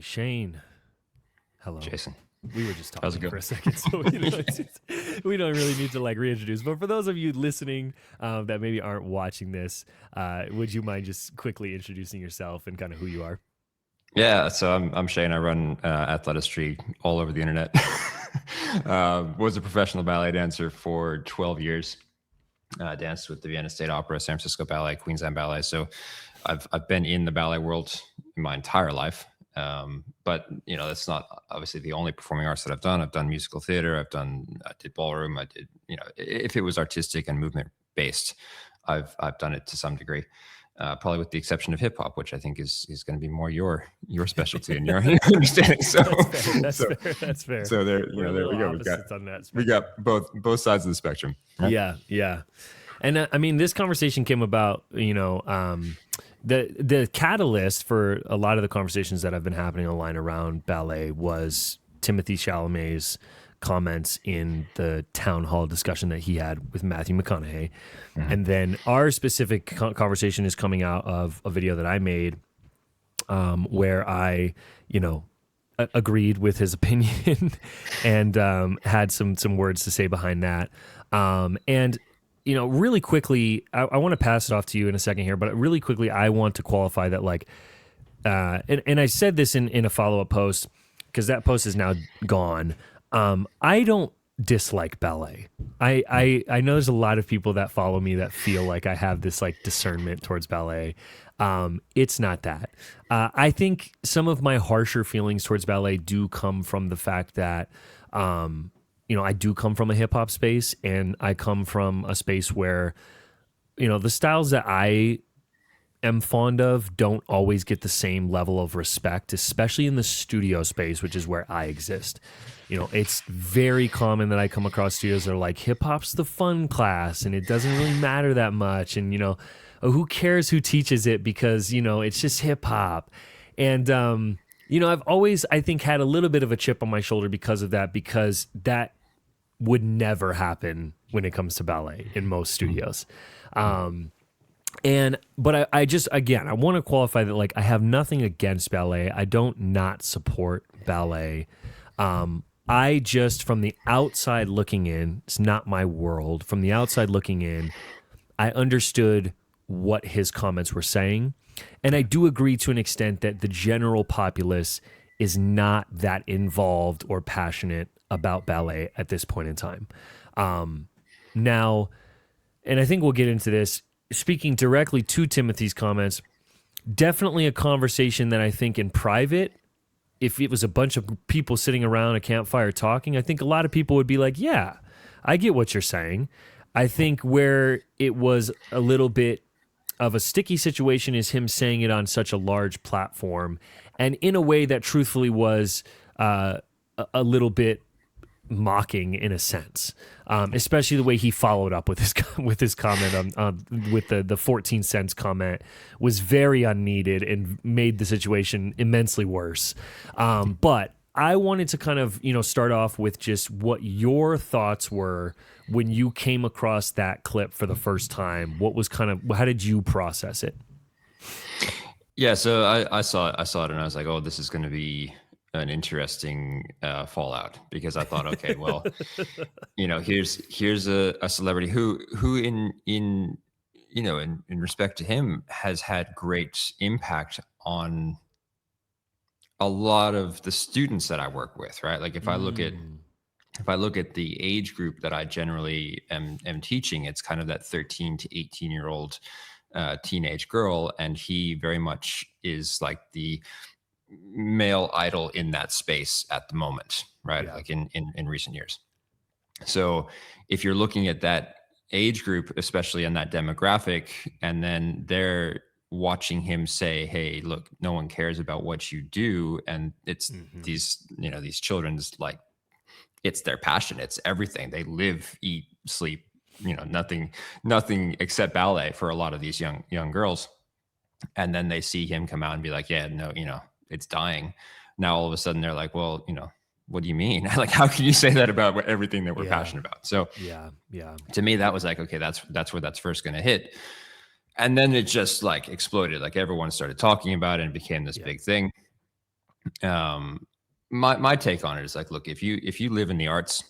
Shane, hello. Jason, We were just how's it talking going? for a second, so we don't really need to like reintroduce. But for those of you listening that maybe aren't watching this, would you mind just quickly introducing yourself and kind of who you are? Yeah, so I'm Shane. I run athletistry all over the internet. Was a professional ballet dancer for 12 years. Danced with the Vienna State Opera, San Francisco Ballet, Queensland Ballet. So I've been in the ballet world my entire life. But that's not obviously the only performing arts that I've done. I've done musical theater. I did ballroom. I did if it was artistic and movement based, I've done it to some degree. Probably with the exception of hip hop, which I think is going to be more your specialty and your understanding. So That's so fair. That's fair. so there We're a there little we go. opposites on that We spectrum. got both sides of the spectrum. Right? Yeah, yeah. And I mean, this conversation came about, the catalyst for a lot of the conversations that have been happening online around ballet was Timothée Chalamet's comments in the town hall discussion that he had with Matthew McConaughey. And then our specific conversation is coming out of a video that I made where I, agreed with his opinion and had some words to say behind that. And really quickly, I want to pass it off to you in a second here, but really quickly, I want to qualify that, like, and I said this in a follow-up post because that post is now gone. I don't dislike ballet. I know there's a lot of people that follow me that feel like I have this like discernment towards ballet. It's not that. I think some of my harsher feelings towards ballet do come from the fact that, I do come from a hip hop space, and I come from a space where, the styles that I am fond of don't always get the same level of respect, especially in the studio space, which is where I exist. It's very common that I come across studios that are like, hip hop's the fun class and it doesn't really matter that much. And, who cares who teaches it because, it's just hip hop. And, I've always, I think, had a little bit of a chip on my shoulder because of that, because that would never happen when it comes to ballet in most studios. But I just, again, I want to qualify that, like, I have nothing against ballet. I don't not support ballet. I just, from the outside looking in, it's not my world. From the outside looking in, I understood what his comments were saying. And I do agree to an extent that the general populace is not that involved or passionate about ballet at this point in time. Now, and I think we'll get into this, speaking directly to Timothy's comments, definitely a conversation that I think in private, if it was a bunch of people sitting around a campfire talking, I think a lot of people would be like, yeah, I get what you're saying. I think where it was a little bit of a sticky situation is him saying it on such a large platform and in a way that truthfully was a little bit mocking in a sense, especially the way he followed up with his comment on with the 14 cents comment was very unneeded and made the situation immensely worse. But I wanted to kind of start off with just what your thoughts were when you came across that clip for the first time. What was how did you process it? Yeah, so I saw it and I was like, oh, this is going to be an interesting fallout, because I thought, okay, well, here's a celebrity who in respect to him has had great impact on a lot of the students that I work with, right? Like if I look at the age group that I generally am teaching, it's kind of that 13 to 18-year-old teenage girl, and he very much is like the male idol in that space at the moment, right? Yeah. Like in recent years. So if you're looking at that age group, especially in that demographic, and then they're watching him say, hey, look, no one cares about what you do, and it's these children's, like, it's their passion, it's everything. They live, eat, sleep, nothing except ballet for a lot of these young girls. And then they see him come out and be like, yeah, no, it's dying. Now all of a sudden they're like, well, what do you mean? Like, how can you say that about everything that we're passionate about? So Yeah. to me, that was like, okay, that's where that's first going to hit. And then it just like exploded. Like everyone started talking about it and it became this big thing. My take on it is like, look, if you live in the arts,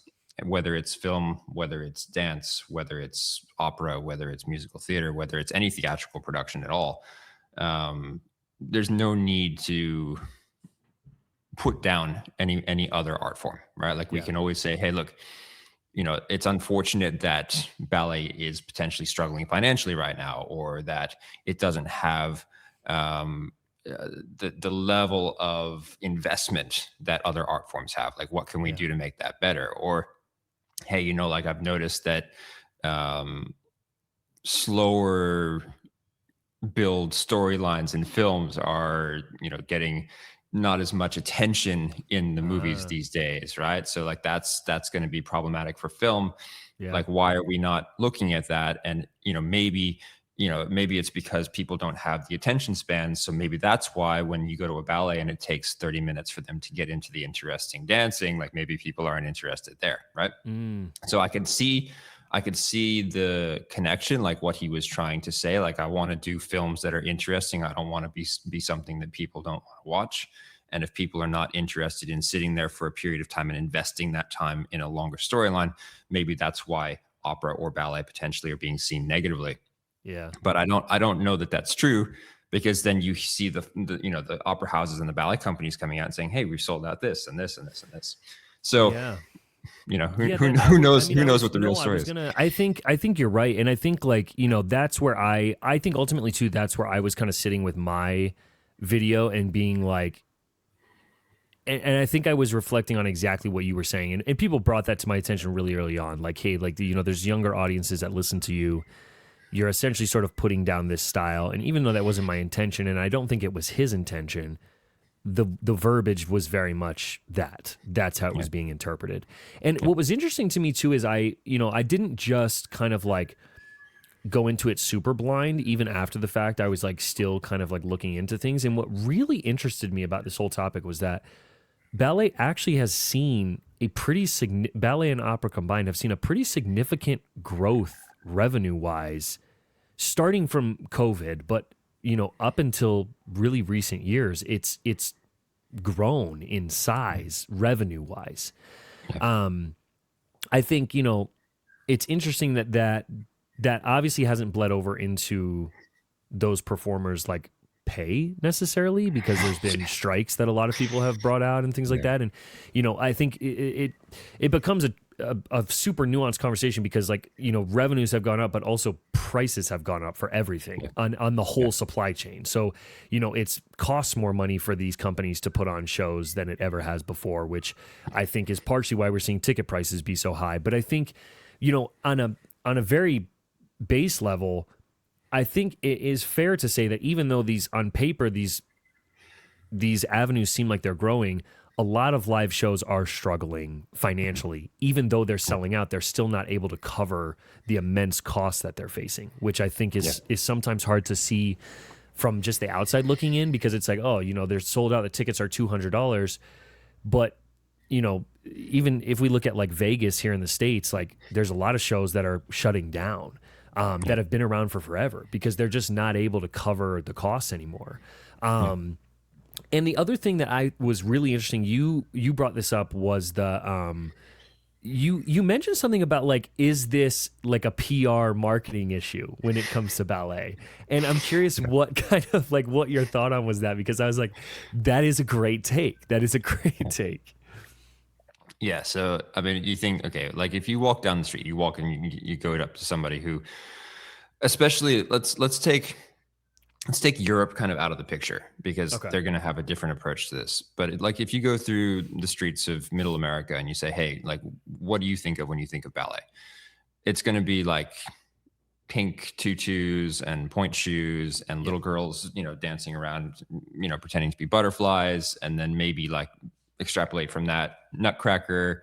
whether it's film, whether it's dance, whether it's opera, whether it's musical theater, whether it's any theatrical production at all, there's no need to put down any other art form, right? Like we Yeah. can always say, hey, look, it's unfortunate that ballet is potentially struggling financially right now, or that it doesn't have the level of investment that other art forms have. Like, what can we Yeah. do to make that better? Or, hey, like I've noticed that slower build storylines in films are getting not as much attention in the movies Ah, these days, right? So like that's going to be problematic for film. yeah. Like, why are we not looking at that? And maybe it's because people don't have the attention span. So maybe that's why when you go to a ballet and it takes 30 minutes for them to get into the interesting dancing, like maybe people aren't interested there, right? Mm, So I could see the connection, like what he was trying to say. Like, I want to do films that are interesting. I don't want to be something that people don't want to watch. And if people are not interested in sitting there for a period of time and investing that time in a longer storyline, maybe that's why opera or ballet potentially are being seen negatively. yeah. But I don't know that that's true, because then you see the opera houses and the ballet companies coming out and saying, hey, we've sold out this and this and this and this. So Yeah. who, Yeah, who, that who I knows mean, who knows what the real story is. I think you're right. And I think like, that's where I think ultimately too, that's where I was kind of sitting with my video and being like, and I think I was reflecting on exactly what you were saying. And people brought that to my attention really early on. Like, hey, like, there's younger audiences that listen to you. You're essentially sort of putting down this style. And even though that wasn't my intention, and I don't think it was his intention, the verbiage was very much that. That's how it was being interpreted. And what was interesting to me too is I didn't just kind of like go into it super blind. Even after the fact, I was like still kind of like looking into things. And what really interested me about this whole topic was that ballet actually has seen a pretty ballet and opera combined have seen a pretty significant growth revenue wise starting from COVID, but up until really recent years, it's grown in size revenue wise. I think it's interesting that obviously hasn't bled over into those performers like pay necessarily, because there's been strikes that a lot of people have brought out and things like Yeah. that. And I think it becomes a super nuanced conversation, because like revenues have gone up, but also prices have gone up for everything on the whole supply chain. So it's costs more money for these companies to put on shows than it ever has before, which I think is partially why we're seeing ticket prices be so high. But I think on a very base level, I think it is fair to say that even though on paper these avenues seem like they're growing, a lot of live shows are struggling financially. Even though they're selling out, they're still not able to cover the immense costs that they're facing, which I think is sometimes hard to see from just the outside looking in, because it's like, oh, they're sold out, the tickets are $200, but even if we look at like Vegas here in the States, like there's a lot of shows that are shutting down. That have been around for forever, because they're just not able to cover the costs anymore. And the other thing that I was really interesting, you brought this up, was the you mentioned something about like, is this like a PR marketing issue when it comes to ballet? And I'm curious what kind of like what your thought on was that, because I was like, that is a great take. That is a great take. Yeah. So, I mean, you think, okay, like if you walk down the street, you walk and you go up to somebody who, especially let's take Europe kind of out of the picture, because Okay. they're going to have a different approach to this. But like if you go through the streets of Middle America and you say, hey, like, what do you think of when you think of ballet? It's going to be like pink tutus and point shoes and little girls, dancing around, pretending to be butterflies, and then maybe like extrapolate from that Nutcracker,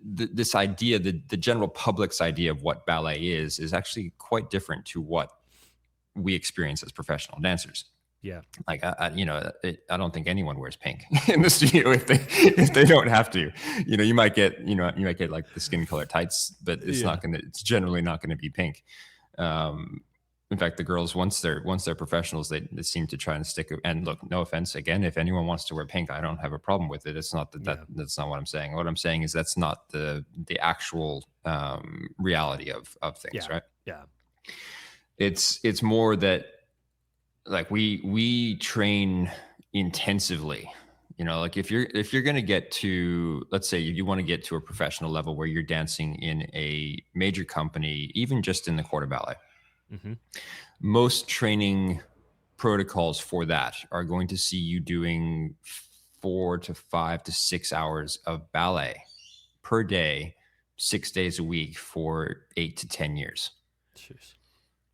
this idea, the general public's idea of what ballet is actually quite different to what we experience as professional dancers. Yeah. Like I don't think anyone wears pink in the studio if they don't have to. You might get like the skin color tights, but it's generally not gonna be pink. in fact, the girls, once they're professionals, they seem to try and stick. And look, no offense, again, if anyone wants to wear pink, I don't have a problem with it. It's not Yeah. that's not what I'm saying. What I'm saying is that's not the actual reality of things, Yeah. right? Yeah. It's more that, like, we train intensively. Like, if you're going to get to, let's say you want to get to a professional level where you're dancing in a major company, even just in the court of ballet, Mm-hmm. most training protocols for that are going to see you doing 4 to 5 to 6 hours of ballet per day, 6 days a week for 8 to 10 years. Jeez.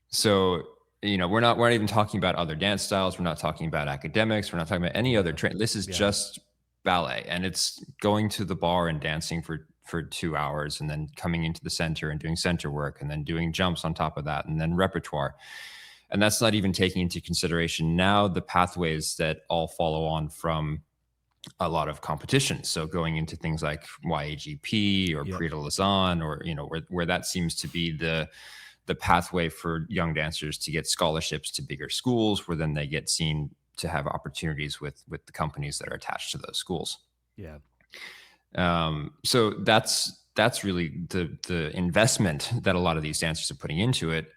So, we're not even talking about other dance styles. We're not talking about academics. We're not talking about any other train. This is just ballet, and it's going to the bar and dancing for 2 hours, and then coming into the center and doing center work, and then doing jumps on top of that, and then repertoire. And that's not even taking into consideration now the pathways that all follow on from a lot of competition. So going into things like YAGP or Prix de Lausanne, or where that seems to be the pathway for young dancers to get scholarships to bigger schools, where then they get seen to have opportunities with the companies that are attached to those schools. Yeah. So that's really the investment that a lot of these dancers are putting into it,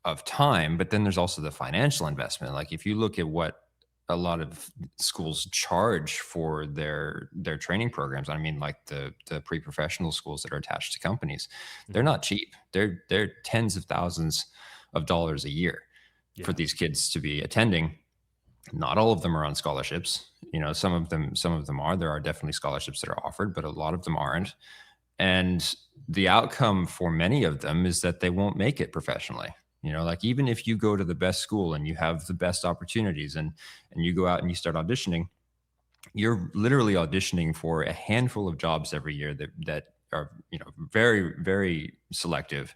of time. But then there's also the financial investment. Like, if you look at what a lot of schools charge for their training programs, I mean, like the pre-professional schools that are attached to companies, they're not cheap. They're tens of thousands of dollars a year for these kids to be attending. Not all of them are on scholarships. Some of them are. There are definitely scholarships that are offered, but a lot of them aren't. And the outcome for many of them is that they won't make it professionally. Like, even if you go to the best school and you have the best opportunities, and you go out and you start auditioning, you're literally auditioning for a handful of jobs every year that are, very, very selective.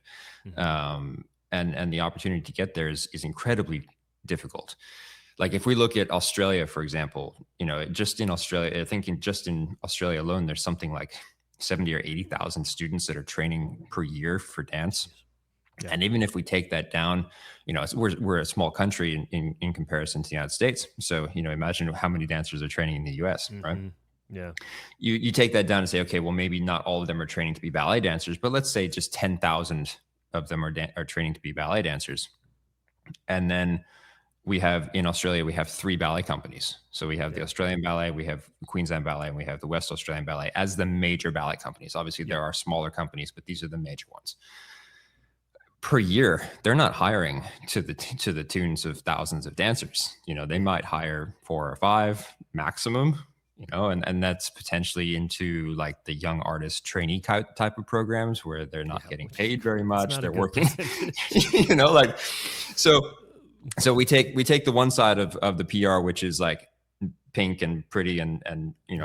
And the opportunity to get there is incredibly difficult. Like, if we look at Australia, for example, just in Australia, I think just in Australia alone, there's something like 70 or 80,000 students that are training per year for dance. Yeah. And even if we take that down, we're a small country in comparison to the United States. So, imagine how many dancers are training in the US, right? Yeah. You take that down and say, okay, well, maybe not all of them are training to be ballet dancers, but let's say just 10,000 of them are training to be ballet dancers. And then in Australia, we have 3 ballet companies. So we have the Australian Ballet, we have Queensland Ballet, and we have the West Australian Ballet as the major ballet companies. Obviously, there are smaller companies, but these are the major ones. Per year, they're not hiring to the tunes of thousands of dancers. They might hire 4 or 5 maximum, and that's potentially into like the young artist trainee type of programs where they're not getting paid very much. They're working, so we take the one side of the PR, which is like pink and pretty and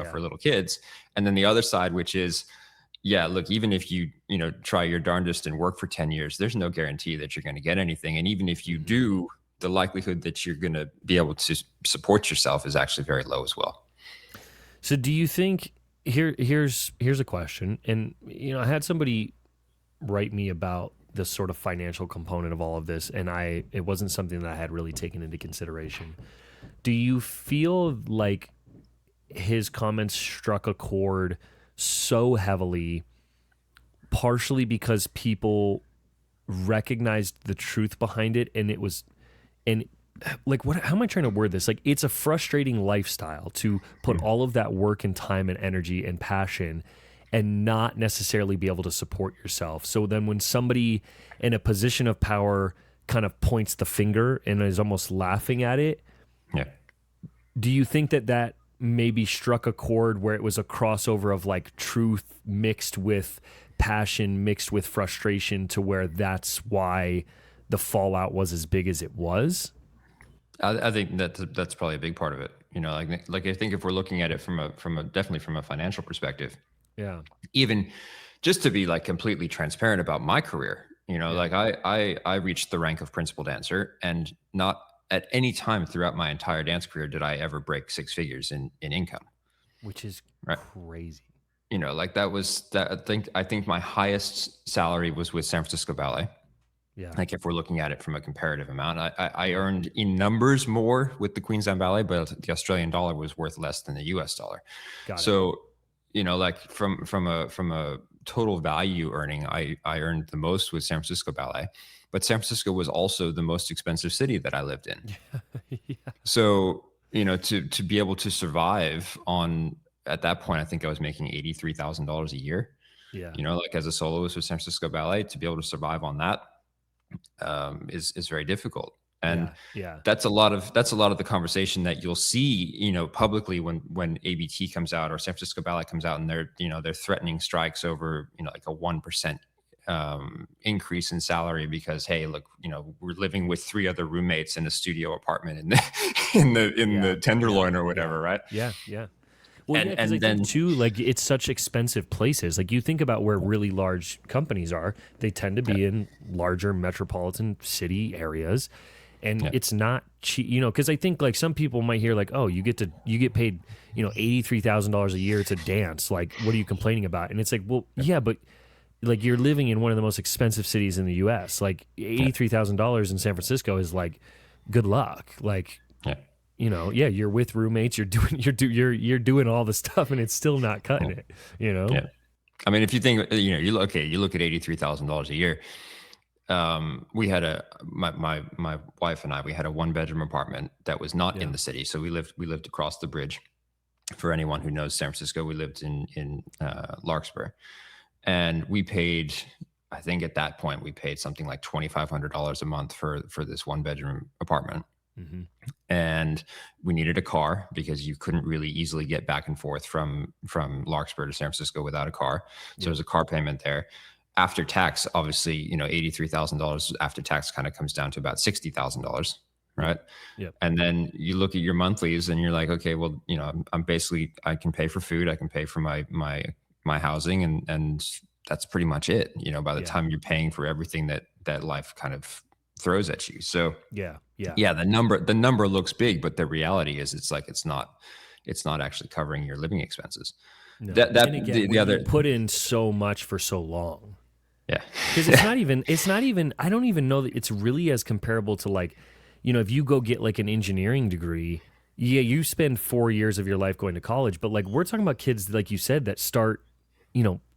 for little kids, and then the other side, which is, look, even if you try your darndest and work for 10 years, there's no guarantee that you're going to get anything. And even if you do, the likelihood that you're going to be able to support yourself is actually very low as well. So do you think, here's a question, and I had somebody write me about the sort of financial component of all of this, and it wasn't something that I had really taken into consideration. Do you feel like his comments struck a chord so heavily, partially because people recognized the truth behind it, and how am I trying to word this? Like, it's a frustrating lifestyle to put all of that work and time and energy and passion and not necessarily be able to support yourself. So then when somebody in a position of power kind of points the finger and is almost laughing at it, do you think that maybe struck a chord where it was a crossover of like truth mixed with passion, mixed with frustration, to where that's why the fallout was as big as it was? I think that's probably a big part of it. Like I think if we're looking at it from a definitely from a financial perspective, even just to be like completely transparent about my career, like I reached the rank of principal dancer, and not at any time throughout my entire dance career did I ever break 6 figures in income, which is crazy. Like that was that. I think my highest salary was with San Francisco Ballet. Yeah. Like if we're looking at it from a comparative amount, I earned in numbers more with the Queensland Ballet, but the Australian dollar was worth less than the US dollar. Got it. So, like from a total value earning, I earned the most with San Francisco Ballet, but San Francisco was also the most expensive city that I lived in. Yeah. So, to be able to survive on, at that point, I think I was making $83,000 a year, Yeah. like as a soloist with San Francisco Ballet, to be able to survive on that is very difficult. And Yeah. Yeah. that's a lot of the conversation that you'll see, publicly when ABT comes out or San Francisco Ballet comes out, and they're threatening strikes over, like a 1% increase in salary because, hey, look, we're living with 3 other roommates in a studio apartment in the Tenderloin or whatever, right? Yeah. Yeah. Well, yeah, because I And then think too, like it's such expensive places. Like you think about where really large companies are, they tend to be in larger metropolitan city areas, and it's not cheap. Because I think like some people might hear like, oh, you get paid, $83,000 a year to dance. Like, what are you complaining about? And it's like, well, yeah, but like you're living in one of the most expensive cities in the U.S. Like $83,000 in San Francisco is like, good luck. Like. yeah. You're with roommates, you're doing all the stuff, and it's still not cutting it. Yeah. I mean, if you think, you look at $83,000 a year. We had my wife and I, we had a 1-bedroom apartment that was not in the city. So we lived across the bridge. For anyone who knows San Francisco, we lived in Larkspur, and we paid, I think at that point we paid something like $2,500 a month for this 1-bedroom apartment. Mm-hmm. And we needed a car because you couldn't really easily get back and forth from Larkspur to San Francisco without a car. So there's a car payment there. After tax, obviously, $83,000 after tax kind of comes down to about $60,000, right? Yep. And then you look at your monthlies and you're like, okay, well, I'm basically, I can pay for food, I can pay for my housing, and that's pretty much it. By the time you're paying for everything that life kind of throws at you. So yeah, the number looks big, but the reality is it's not actually covering your living expenses. No. And again, the other, you put in so much for so long. Yeah. Because it's not even, I don't even know that it's really as comparable to like, if you go get like an engineering degree, you spend 4 years of your life going to college, but like we're talking about kids, like you said, that start,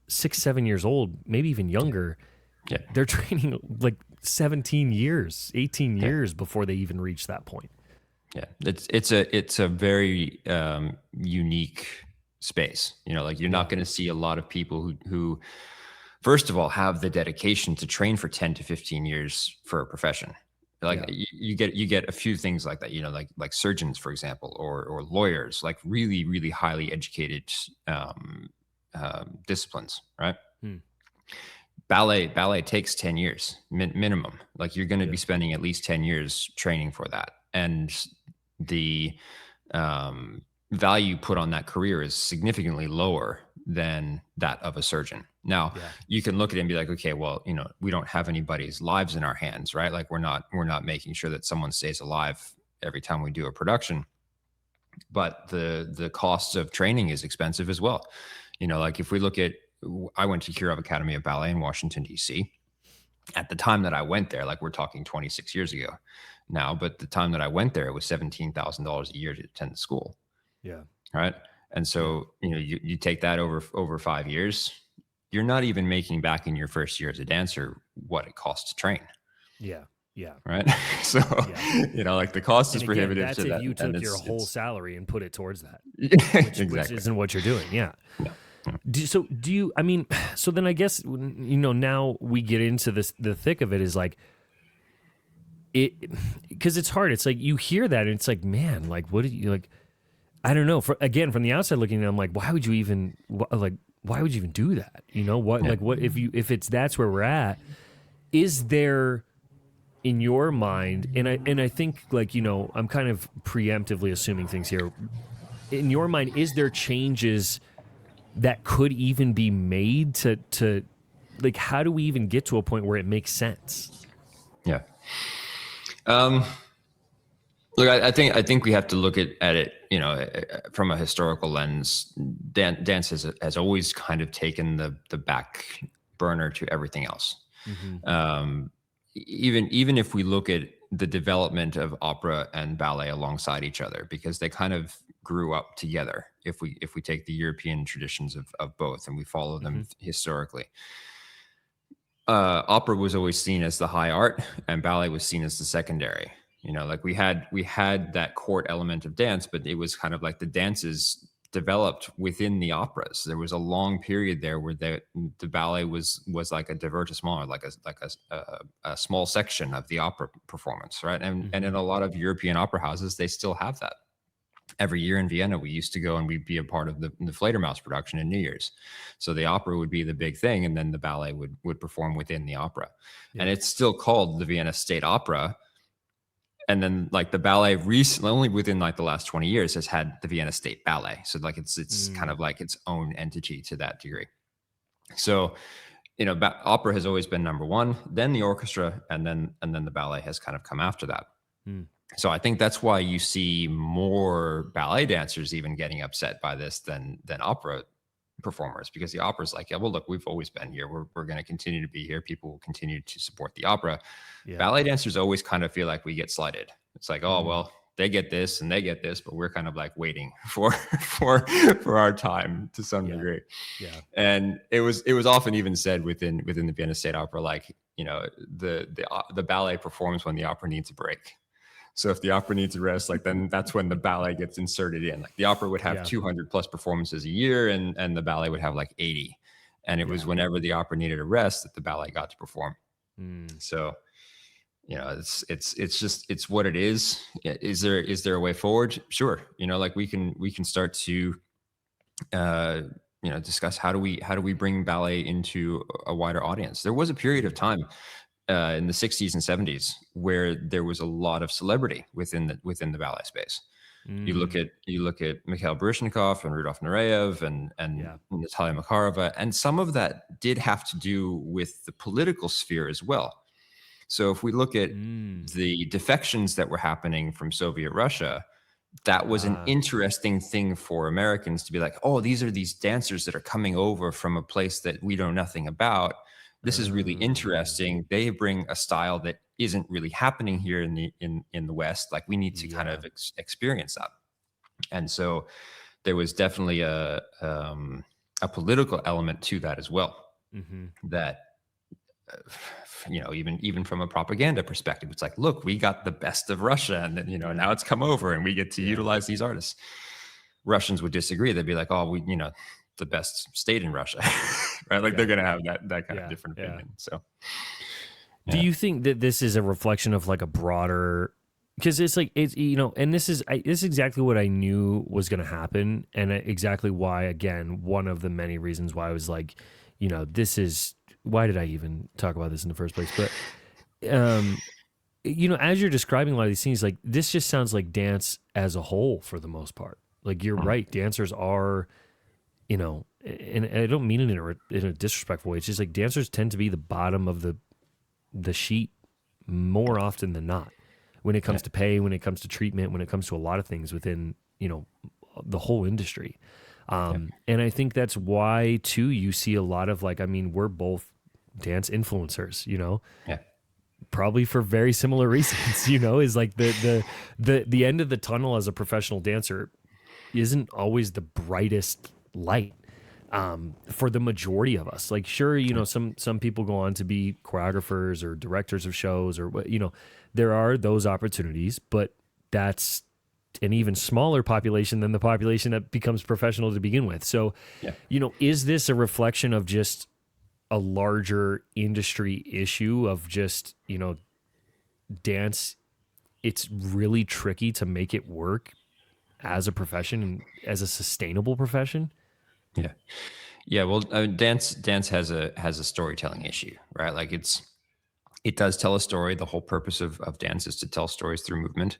6, 7 years old, maybe even younger. Yeah. They're training like 17 years, 18 years before they even reach that point. Yeah. It's a very unique space. Like you're not going to see a lot of people who first of all have the dedication to train for 10 to 15 years for a profession. Like you get a few things like that, like surgeons, for example, or lawyers, like really, really highly educated disciplines, right? Ballet takes 10 years minimum. Like you're going to be spending at least 10 years training for that. And the value put on that career is significantly lower than that of a surgeon. Now you can look at it and be like, okay, well, we don't have anybody's lives in our hands, right? Like we're not making sure that someone stays alive every time we do a production, but the cost of training is expensive as well. Like if we look at, I went to Kirov Academy of Ballet in Washington, D.C. At the time that I went there, like we're talking 26 years ago now, but the time that I went there, it was $17,000 a year to attend the school. Yeah. Right. And so, you take that over 5 years, you're not even making back in your first year as a dancer what it costs to train. Yeah. Yeah. Right. So, like the cost is prohibitive. That's to if that, you took your whole salary and put it towards that, which isn't what you're doing. Yeah. No. So then I guess, now we get into this, the thick of it is like, because it's hard. It's like, you hear that and it's like, man, like, what did you like? I don't know. From the outside looking in, I'm like, why would you even do that? What if that's where we're at? Is there in your mind, and I think like, I'm kind of preemptively assuming things here. In your mind, is there changes that could even be made to like, how do we even get to a point where it makes sense? Yeah. Look, I think we have to look at it, from a historical lens. Dance has always kind of taken the back burner to everything else. Mm-hmm. even if we look at the development of opera and ballet alongside each other, because they kind of grew up together. If we take the European traditions of both and we follow them historically, opera was always seen as the high art, and ballet was seen as the secondary. Like we had that court element of dance, but it was kind of like the dances developed within the operas. There was a long period there where the ballet was like a divertissement, or like a small section of the opera performance, right? And in a lot of European opera houses, they still have that. Every year in Vienna, we used to go and we'd be a part of the Fledermaus production in New Year's. So the opera would be the big thing, and then the ballet would perform within the opera. Yeah. And it's still called the Vienna State Opera. And then like the ballet recently, only within like the last 20 years, has had the Vienna State Ballet. So like it's kind of like its own entity to that degree. So, opera has always been number one, then the orchestra, and then the ballet has kind of come after that. So I think that's why you see more ballet dancers even getting upset by this than opera performers, because the opera's like, yeah, well, look, we've always been here. We're going to continue to be here. People will continue to support the opera. Yeah. Ballet dancers always kind of feel like we get slighted. It's like, oh, well, they get this and they get this, but we're kind of like waiting for our time to some degree. Yeah. And it was often even said within the Vienna State Opera, like, the ballet performs when the opera needs a break. So if the opera needs a rest, like then that's when the ballet gets inserted in. Like the opera would have 200 plus performances a year, and the ballet would have like 80. And it was whenever the opera needed a rest that the ballet got to perform. So, it's what it is. Is there a way forward? Sure. Like we can start to, discuss how do we bring ballet into a wider audience. There was a period of time in the 60s and 70s where there was a lot of celebrity within the ballet space. You look at Mikhail Baryshnikov and Rudolf Nureyev and Natalia Makarova, and some of that did have to do with the political sphere as well. So if we look at the defections that were happening from Soviet Russia, that was an interesting thing for Americans to be like, oh, these are these dancers that are coming over from a place that we know nothing about. This is really interesting. They bring a style that isn't really happening here in the West. Like we need to kind of experience that. And so there was definitely a political element to that as well. That even from a propaganda perspective, it's like, look, we got the best of Russia, and then now it's come over, and we get to utilize these artists. Russians would disagree. They'd be like, oh, the best stayed in Russia, right? Like they're going to have that kind of different opinion. So, do you think that this is a reflection of like a broader? Because it's like and this is exactly what I knew was going to happen, and exactly why, again, one of the many reasons why I was like, this is why did I even talk about this in the first place? But as you're describing a lot of these things, like this just sounds like dance as a whole for the most part. Like you're right, dancers are. And I don't mean it in a disrespectful way. It's just like dancers tend to be the bottom of the sheet more often than not when it comes to pay, when it comes to treatment, when it comes to a lot of things within, the whole industry. And I think that's why too, you see a lot of like, I mean, we're both dance influencers, probably for very similar reasons, is like the end of the tunnel as a professional dancer isn't always the brightest light for the majority of us. Like sure, some people go on to be choreographers or directors of shows or there are those opportunities, but that's an even smaller population than the population that becomes professional to begin with. So, is this a reflection of just a larger industry issue of just, dance? It's really tricky to make it work as a profession and as a sustainable profession. Yeah. Well, dance has a storytelling issue, right? Like it does tell a story. The whole purpose of dance is to tell stories through movement,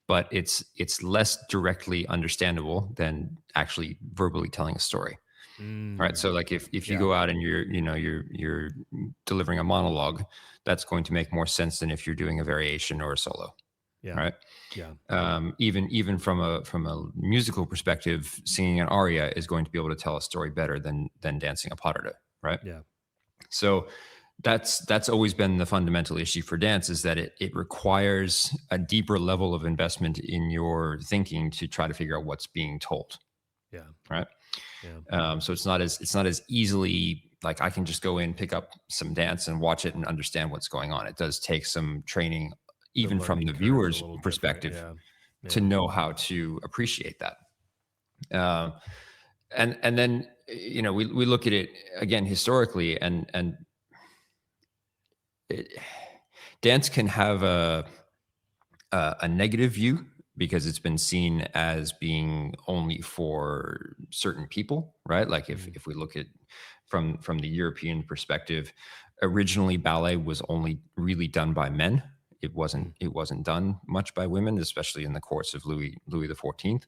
but it's less directly understandable than actually verbally telling a story. Right. So like if you go out and you're delivering a monologue, that's going to make more sense than if you're doing a variation or a solo. Yeah. Right. Yeah. Even from a musical perspective, singing an aria is going to be able to tell a story better than dancing a potterda. Right. Yeah. So that's always been the fundamental issue for dance, is that it requires a deeper level of investment in your thinking to try to figure out what's being told, Yeah. right? Yeah. So it's not as easily like I can just go in, pick up some dance and watch it and understand what's going on. It does take some training, The even from learning the curve's a viewer's little different. perspective, Yeah. to Yeah. know how to appreciate that. Um, and then we look at it again historically, and it, dance can have a negative view because it's been seen as being only for certain people, right? Like Mm. if we look at from the European perspective, originally ballet was only really done by men. It wasn't Mm. it wasn't done much by women, especially in the courts of Louis the 14th.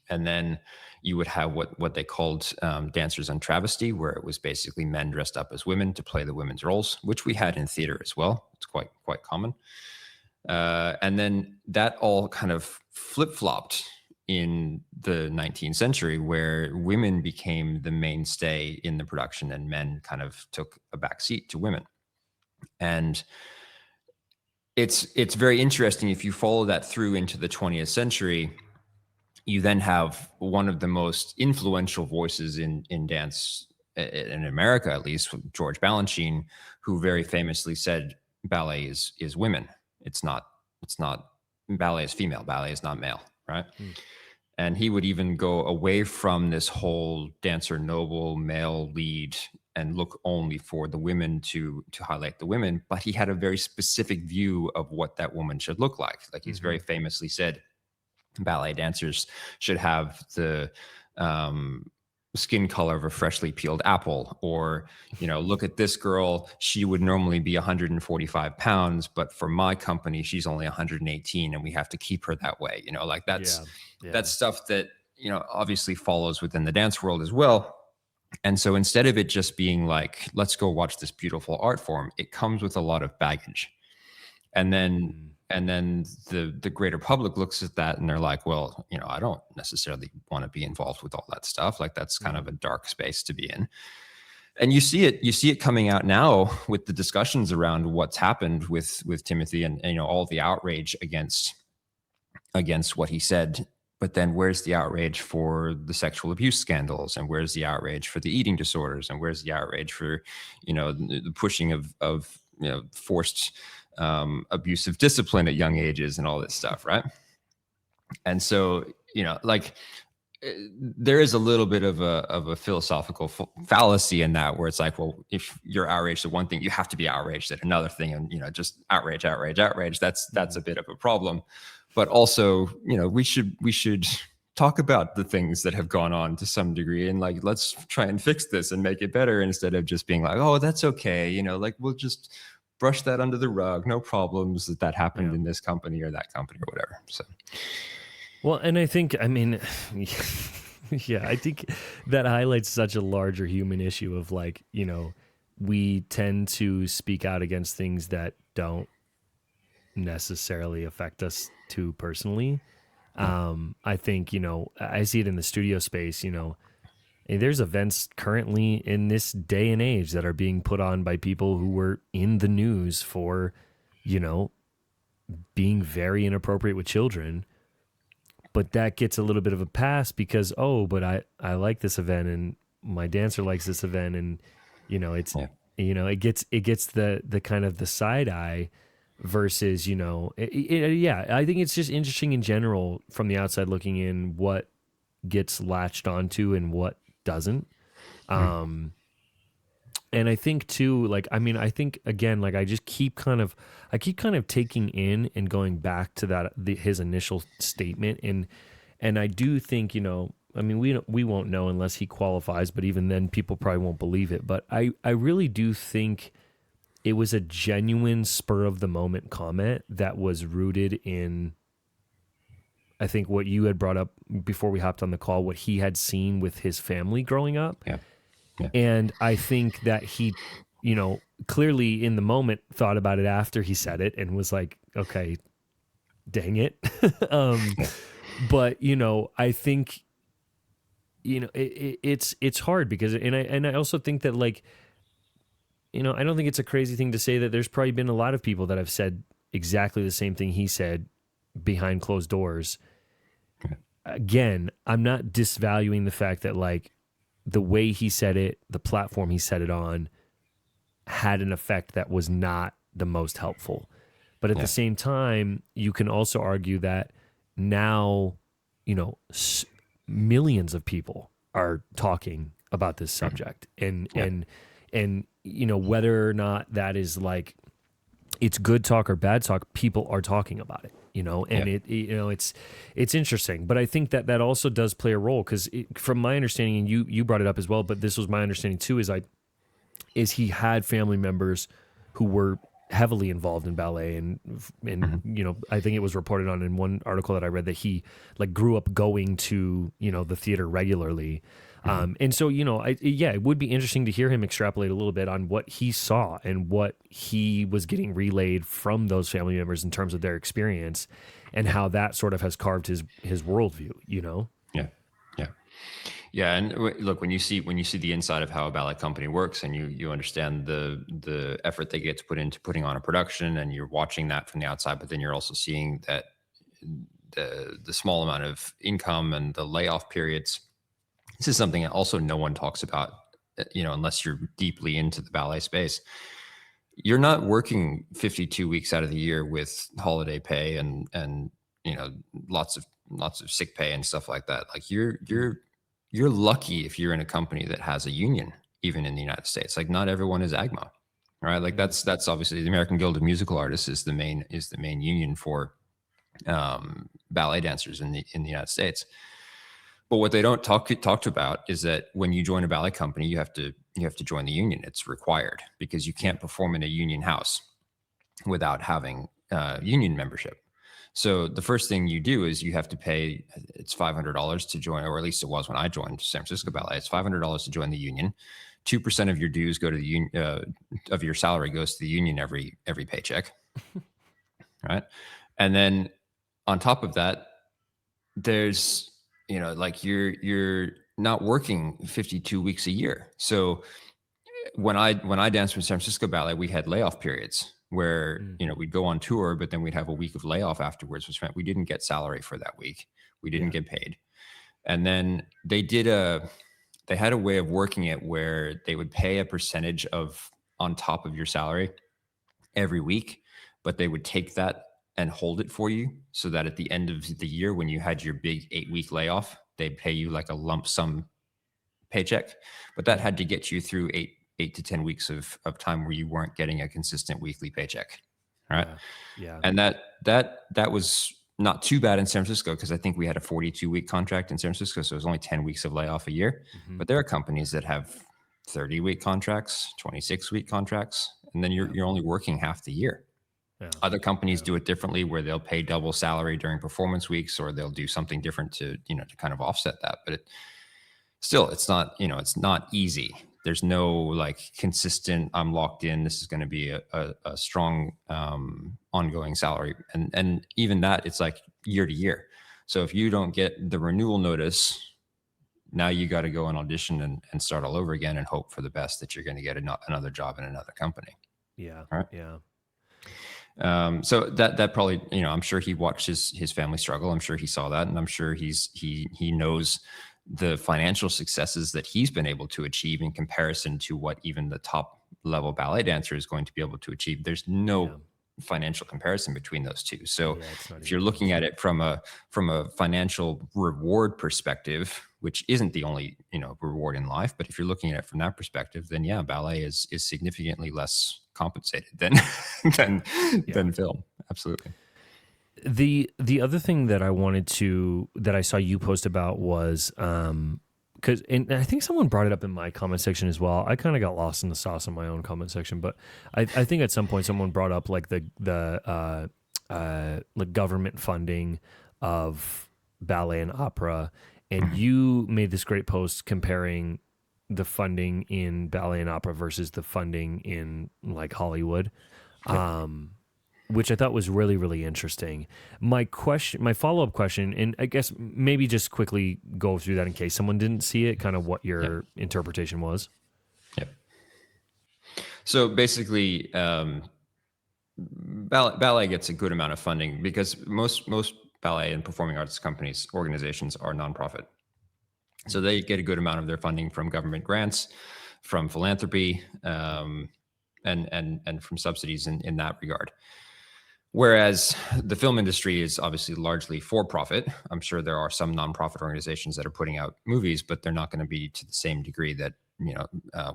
And then you would have what they called dancers on travesty, where it was basically men dressed up as women to play the women's roles, which we had in theater as well. It's quite common. And then that all kind of flip flopped in the 19th century, where women became the mainstay in the production and men kind of took a back seat to women. And it's very interesting if you follow that through into the 20th century. You then have one of the most influential voices in dance in America, at least, George Balanchine, who very famously said ballet is women. It's not ballet is female. Ballet is not male, right? Mm. And he would even go away from this whole dancer noble male lead and look only for the women to highlight the women. But he had a very specific view of what that woman should look like. Like he's Mm-hmm. very famously said, ballet dancers should have the skin color of a freshly peeled apple, or look at this girl, she would normally be 145 pounds, but for my company she's only 118 and we have to keep her that way. Like Yeah. Yeah. that's stuff that obviously follows within the dance world as well. And so instead of it just being like, let's go watch this beautiful art form, it comes with a lot of baggage. And then Mm. the greater public looks at that and they're like, well, I don't necessarily want to be involved with all that stuff. Like that's kind of a dark space to be in. And you see it coming out now with the discussions around what's happened with Timothée and all the outrage against what he said. But then where's the outrage for the sexual abuse scandals, and where's the outrage for the eating disorders, and where's the outrage for the pushing of forced abusive discipline at young ages and all this stuff, right? And so like there is a little bit of a philosophical fallacy in that, where it's like, well, if you're outraged at one thing, you have to be outraged at another thing, and just outrage. That's a bit of a problem. But also, we should talk about the things that have gone on to some degree, and like, let's try and fix this and make it better, instead of just being like, oh, that's okay, like we'll just brush that under the rug, no problems that happened in this company or that company or whatever. So. Well, and I think, yeah, I think that highlights such a larger human issue of like, we tend to speak out against things that don't necessarily affect us too personally. I think, I see it in the studio space, there's events currently in this day and age that are being put on by people who were in the news for, being very inappropriate with children. But that gets a little bit of a pass because, but I like this event and my dancer likes this event, and it's it gets the kind of the side eye versus yeah, I think it's just interesting in general from the outside looking in what gets latched onto and what doesn't. And I think too, like, I think again, like I keep kind of taking in and going back to his initial statement. And I do think, we won't know unless he qualifies, but even then people probably won't believe it. But I really do think it was a genuine spur of the moment comment that was rooted in, I think, what you had brought up before we hopped on the call, what he had seen with his family growing up. Yeah. And I think that he, clearly in the moment thought about it after he said it and was like, okay, dang it. But, I think, it's hard because, and I also think that like, I don't think it's a crazy thing to say that there's probably been a lot of people that have said exactly the same thing he said behind closed doors. Again, I'm not disvaluing the fact that like the way he said it, the platform he said it on had an effect that was not the most helpful. But at the same time, you can also argue that now, millions of people are talking about this subject, and whether or not that is like it's good talk or bad talk, people are talking about it, and it's interesting. But I think that also does play a role because from my understanding, and you brought it up as well, but this was my understanding too, is he had family members who were heavily involved in ballet, and I think it was reported on in one article that I read that he like grew up going to the theater regularly. And so it would be interesting to hear him extrapolate a little bit on what he saw and what he was getting relayed from those family members in terms of their experience, and how that sort of has carved his worldview. Yeah, and look, when you see the inside of how a ballet company works, and you understand the effort they get to put into putting on a production, and you're watching that from the outside, but then you're also seeing that the small amount of income and the layoff periods. This is something that also no one talks about, unless you're deeply into the ballet space. You're not working 52 weeks out of the year with holiday pay and lots of sick pay and stuff like that. Like you're lucky if you're in a company that has a union, even in the United States. Like not everyone is AGMA, right? Like that's obviously the American Guild of Musical Artists is the main union for ballet dancers in the United States. But what they don't talk about is that when you join a ballet company, you have to join the union. It's required because you can't perform in a union house without having union membership. So the first thing you do is you have to pay. It's $500 to join, or at least it was when I joined San Francisco Ballet. It's $500 to join the union. 2% of your dues go to the union, of your salary goes to the union every paycheck, right? And then on top of that, there's like you're not working 52 weeks a year. So when I danced with San Francisco Ballet, we had layoff periods where we'd go on tour, but then we'd have a week of layoff afterwards, which meant we didn't get salary for that week. We didn't get paid. And then they had a way of working it where they would pay a percentage of on top of your salary every week, but they would take that and hold it for you so that at the end of the year, when you had your big 8-week layoff, they'd pay you like a lump sum paycheck. But that had to get you through 8 to 10 weeks of time where you weren't getting a consistent weekly paycheck. Right. Yeah. And that was not too bad in San Francisco because I think we had a 42-week contract in San Francisco. So it was only 10 weeks of layoff a year. But there are companies that have 30-week contracts, 26-week contracts, and then you're only working half the year. Yeah. Other companies do it differently where they'll pay double salary during performance weeks, or they'll do something different to kind of offset that. But it's not, it's not easy. There's no like consistent, I'm locked in, this is going to be a strong ongoing salary. And even that, it's like year to year. So if you don't get the renewal notice, now you got to go and audition and start all over again and hope for the best that you're going to get another job in another company. Yeah. Right? Yeah. So that probably, I'm sure he watched his family struggle. I'm sure he saw that, and I'm sure he knows the financial successes that he's been able to achieve in comparison to what even the top level ballet dancer is going to be able to achieve. There's no financial comparison between those two. So if you're looking at it from a financial reward perspective, which isn't the only reward in life, but if you're looking at it from that perspective, then ballet is significantly less compensated than film. Absolutely. The other thing that I saw you post about was because and I think someone brought it up in my comment section as well. I kind of got lost in the sauce in my own comment section, but I think at some point someone brought up like the government funding of ballet and opera, and you made this great post comparing the funding in ballet and opera versus the funding in like Hollywood. Which I thought was really, really interesting. My follow-up question, and I guess maybe just quickly go through that in case someone didn't see it, kind of what your interpretation was. Yep. So basically, ballet gets a good amount of funding because most ballet and performing arts companies organizations are nonprofit. So they get a good amount of their funding from government grants, from philanthropy, and from subsidies in that regard. Whereas the film industry is obviously largely for profit. I'm sure there are some nonprofit organizations that are putting out movies, but they're not going to be to the same degree that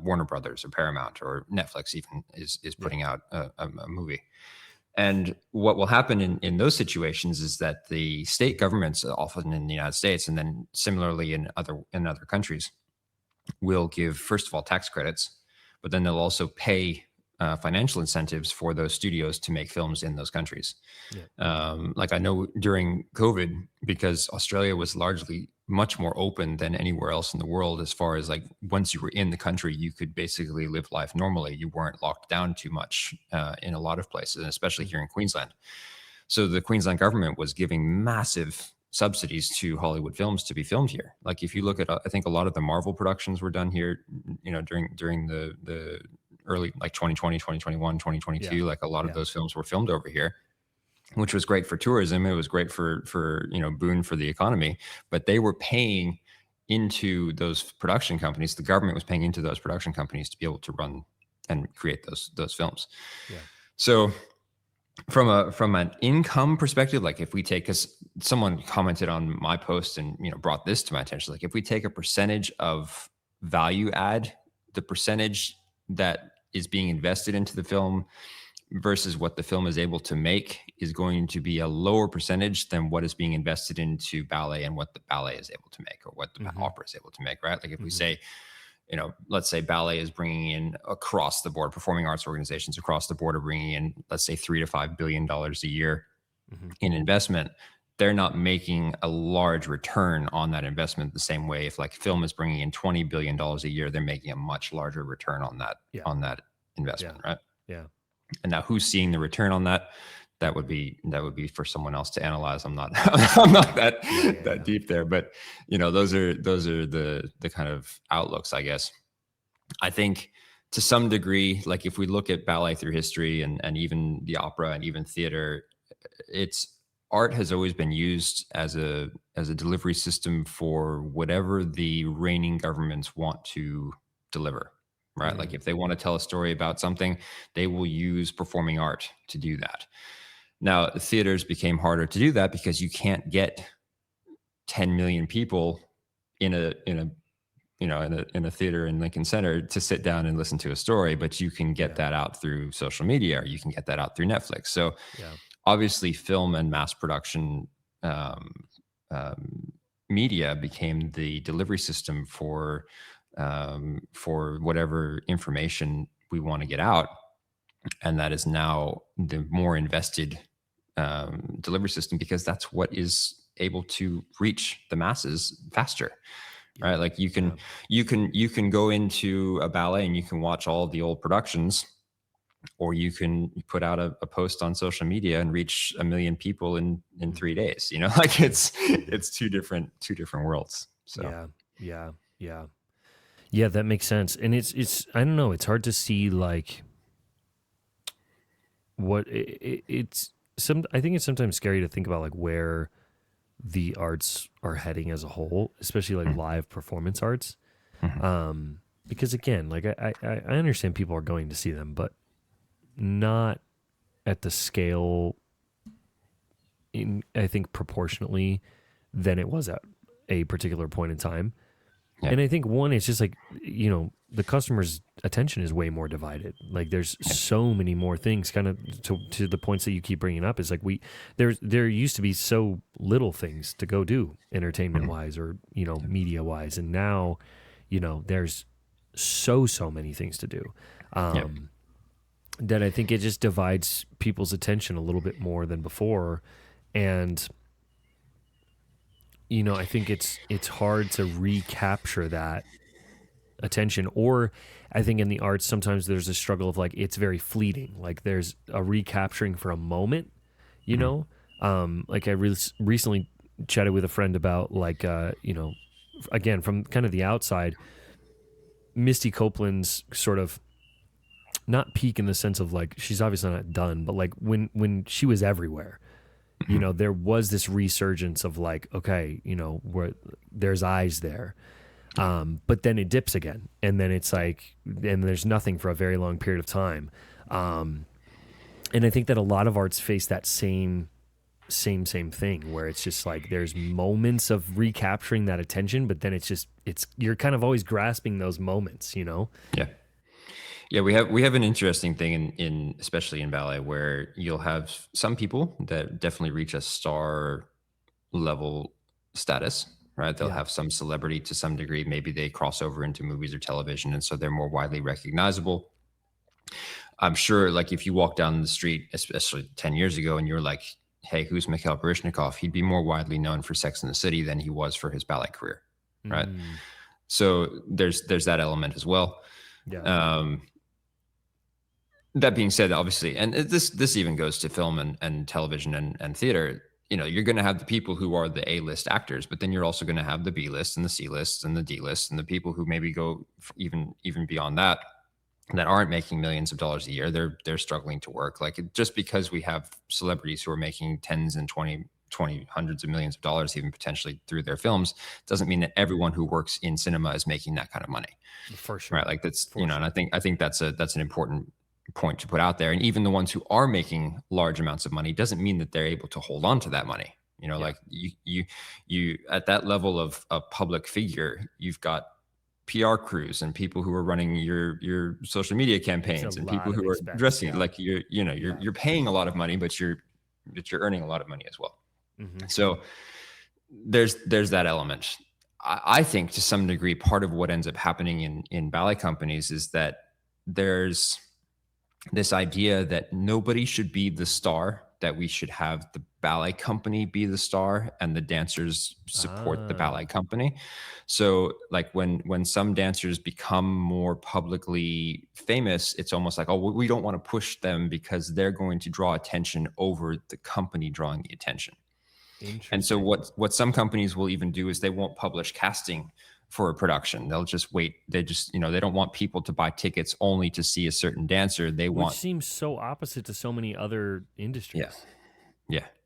Warner Brothers or Paramount or Netflix even is putting out a movie. And what will happen in those situations is that the state governments, often in the United States, and then similarly in other countries, will give, first of all, tax credits, but then they'll also pay financial incentives for those studios to make films in those countries. Like I know during COVID, because Australia was largely much more open than anywhere else in the world, as far as like once you were in the country, you could basically live life normally. You weren't locked down too much in a lot of places, and especially here in Queensland. So the Queensland government was giving massive subsidies to Hollywood films to be filmed here. Like if you look at, I think a lot of the Marvel productions were done here, during the early, like 2020, 2021, 2022, like a lot of those films were filmed over here, which was great for tourism. It was great for boon for the economy, but they were paying into those production companies. The government was paying into those production companies to be able to run and create those films. So from an income perspective, like if we take, because someone commented on my post and brought this to my attention, like if we take a percentage of value add, the percentage that is being invested into the film versus what the film is able to make is going to be a lower percentage than what is being invested into ballet and what the ballet is able to make, or what the opera is able to make, right? Like if we say, let's say ballet is bringing in across the board, performing arts organizations across the board are bringing in, let's say $3 to $5 billion a year in investment. They're not making a large return on that investment the same way. If like film is bringing in $20 billion a year, they're making a much larger return on that, investment. Right. Yeah. And now who's seeing the return on that? That would be for someone else to analyze. I'm not I'm not that deep there, but those are the kind of outlooks, I guess. I think to some degree, like if we look at ballet through history and even the opera and even theater, art has always been used as a delivery system for whatever the reigning governments want to deliver. Right. Like if they want to tell a story about something, they will use performing art to do that. Now, theaters became harder to do that because you can't get 10 million people in a theater in Lincoln Center to sit down and listen to a story, but you can get that out through social media, or you can get that out through Netflix. So obviously film and mass production media became the delivery system for whatever information we want to get out. And that is now the more invested delivery system, because that's what is able to reach the masses faster. Right. Like you can go into a ballet and you can watch all the old productions, or you can put out a post on social media and reach 1 million people in 3 days. Like it's two different worlds. So yeah, that makes sense. And it's I don't know, it's hard to see like what I think it's sometimes scary to think about like where the arts are heading as a whole, especially like live performance arts. Because again, like I understand people are going to see them, but not at the scale I think proportionately than it was at a particular point in time. And I think one, it's just like, the customer's attention is way more divided. Like there's so many more things, kind of to the points that you keep bringing up. Is like there used to be so little things to go do entertainment wise or, media wise. And now, there's so many things to do. That I think it just divides people's attention a little bit more than before. And I think it's hard to recapture that attention. Or I think in the arts, sometimes there's a struggle of like, it's very fleeting. Like there's a recapturing for a moment, like I recently chatted with a friend about like, again, from kind of the outside, Misty Copeland's sort of not peak in the sense of like she's obviously not done, but like when she was everywhere, you know, there was this resurgence of like, okay, you know, where there's eyes there. But then it dips again, and then it's like, and there's nothing for a very long period of time. And I think that a lot of arts face that same thing, where it's just like there's moments of recapturing that attention, but then it's you're kind of always grasping those moments, you know? Yeah. Yeah, we have an interesting thing in especially in ballet where you'll have some people that definitely reach a star level status, right? They'll Yeah. have some celebrity to some degree. Maybe they cross over into movies or television, and so they're more widely recognizable. I'm sure, like if you walk down the street, especially 10 years ago, and you're like, "Hey, who's Mikhail Baryshnikov?" He'd be more widely known for Sex and the City than he was for his ballet career, right? Mm, So there's that element as well. yeah. That being said, obviously, and this even goes to film and television and theater. You know, you're going to have the people who are the A-list actors, but then you're also going to have the B-list and the C-list and the D-list and the people who maybe go even beyond that aren't making millions of dollars a year. They're struggling to work. Like just because we have celebrities who are making tens and 20 hundreds of millions of dollars, even potentially through their films, doesn't mean that everyone who works in cinema is making that kind of money. For sure. Right? Like that's, For you know, sure. and I think that's an important point to put out there. And even the ones who are making large amounts of money doesn't mean that they're able to hold on to that money. You know, Yeah. like you at that level of a public figure, you've got PR crews and people who are running your social media campaigns and people who are expense, dressing yeah. like you're paying a lot of money, but you're earning a lot of money as well. Mm-hmm. So there's that element. I think to some degree, part of what ends up happening in ballet companies is that there's this idea that nobody should be the star, that we should have the ballet company be the star and the dancers support the ballet company. So like when some dancers become more publicly famous, it's almost like, oh, we don't want to push them because they're going to draw attention over the company drawing the attention. And so what some companies will even do is they won't publish casting for a production. They'll just wait. They just, they don't want people to buy tickets only to see a certain dancer. Which seems so opposite to so many other industries.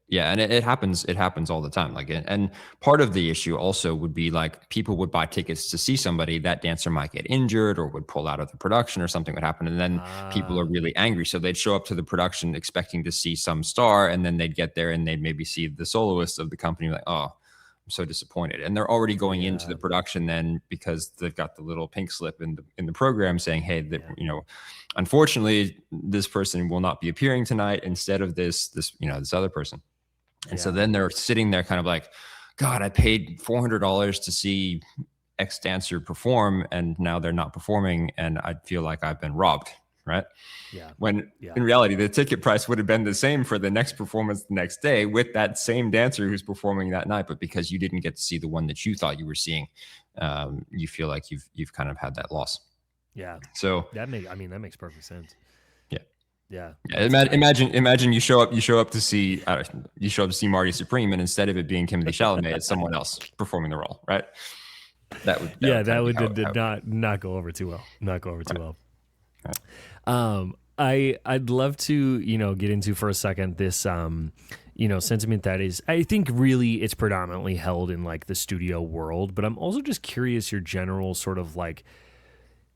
Yeah. And it happens all the time. Like, and part of the issue also would be like people would buy tickets to see somebody, that dancer might get injured or would pull out of the production or something would happen. And then people are really angry. So they'd show up to the production expecting to see some star. And then they'd get there and they'd maybe see the soloist of the company like, oh, I'm so disappointed. And they're already going into the production then because they've got the little pink slip in the program saying, hey, unfortunately, this person will not be appearing tonight instead of this other person. And so then they're sitting there kind of like, God, I paid $400 to see X dancer perform and now they're not performing and I feel like I've been robbed, right? Yeah. When in reality, the ticket price would have been the same for the next performance the next day with that same dancer who's performing that night. But because you didn't get to see the one that you thought you were seeing, you feel like you've kind of had that loss. Yeah. So that makes perfect sense. Yeah. Yeah. Imagine you show up to see Marty Supreme, and instead of it being Timothée Chalamet, it's someone else performing the role, right? That would not go over too well. Not go over too well. Right. I'd love to, get into for a second this sentiment that is, I think really it's predominantly held in like the studio world, but I'm also just curious your general sort of like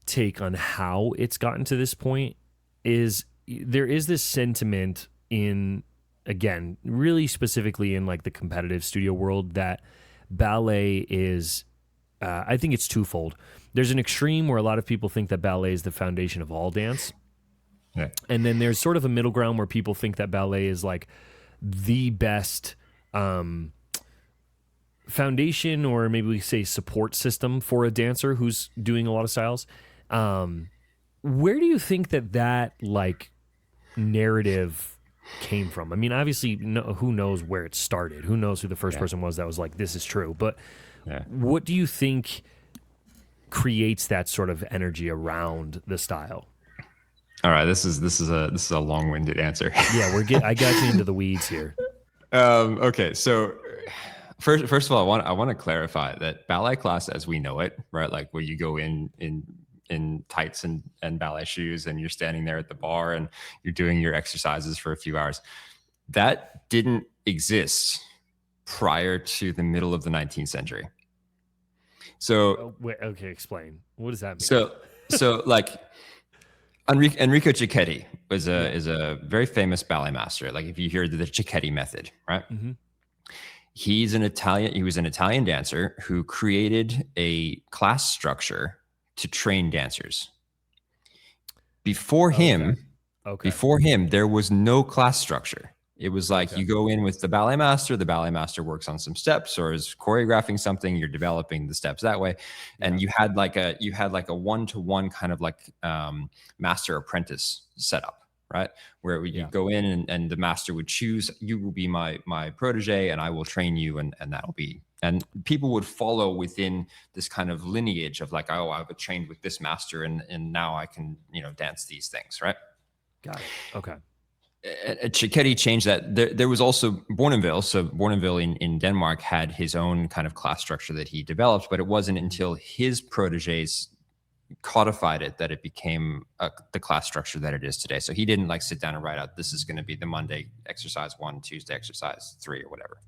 take on how it's gotten to this point. There is this sentiment in, again, really specifically in like the competitive studio world that ballet is, I think it's twofold. There's an extreme where a lot of people think that ballet is the foundation of all dance. Yeah. And then there's sort of a middle ground where people think that ballet is like the best foundation, or maybe we say support system for a dancer who's doing a lot of styles. Where do you think that like narrative came from? I mean, obviously, who knows where it started? Who knows who the first person was that was like, this is true? But what do you think creates that sort of energy around the style? All right, this is a long-winded answer. Yeah, I got you into the weeds here. Okay, so first of all, I want to clarify that ballet class as we know it, right? Like where you go in in tights and ballet shoes, and you're standing there at the bar and you're doing your exercises for a few hours. That didn't exist prior to the middle of the 19th century. So, wait, okay, explain. What does that mean? So like Enrico Cicchetti is a very famous ballet master. Like if you hear the Cicchetti method, right? Mm-hmm. He was an Italian dancer who created a class structure to train dancers. Before him, there was no class structure. It was like you go in with the ballet master works on some steps or is choreographing something, you're developing the steps that way. And you had like a one-to-one kind of like master apprentice setup, right? Where you go in and the master would choose, you will be my protege and I will train you, and that'll be, and people would follow within this kind of lineage of like, oh, I've trained with this master and now I can, dance these things, right? Got it. Okay. Cicchetti changed that. There was also Bournonville. So Bournonville in Denmark had his own kind of class structure that he developed, but it wasn't until his proteges codified it that it became the class structure that it is today. So he didn't like sit down and write out, this is going to be the Monday exercise 1, Tuesday exercise 3, or whatever.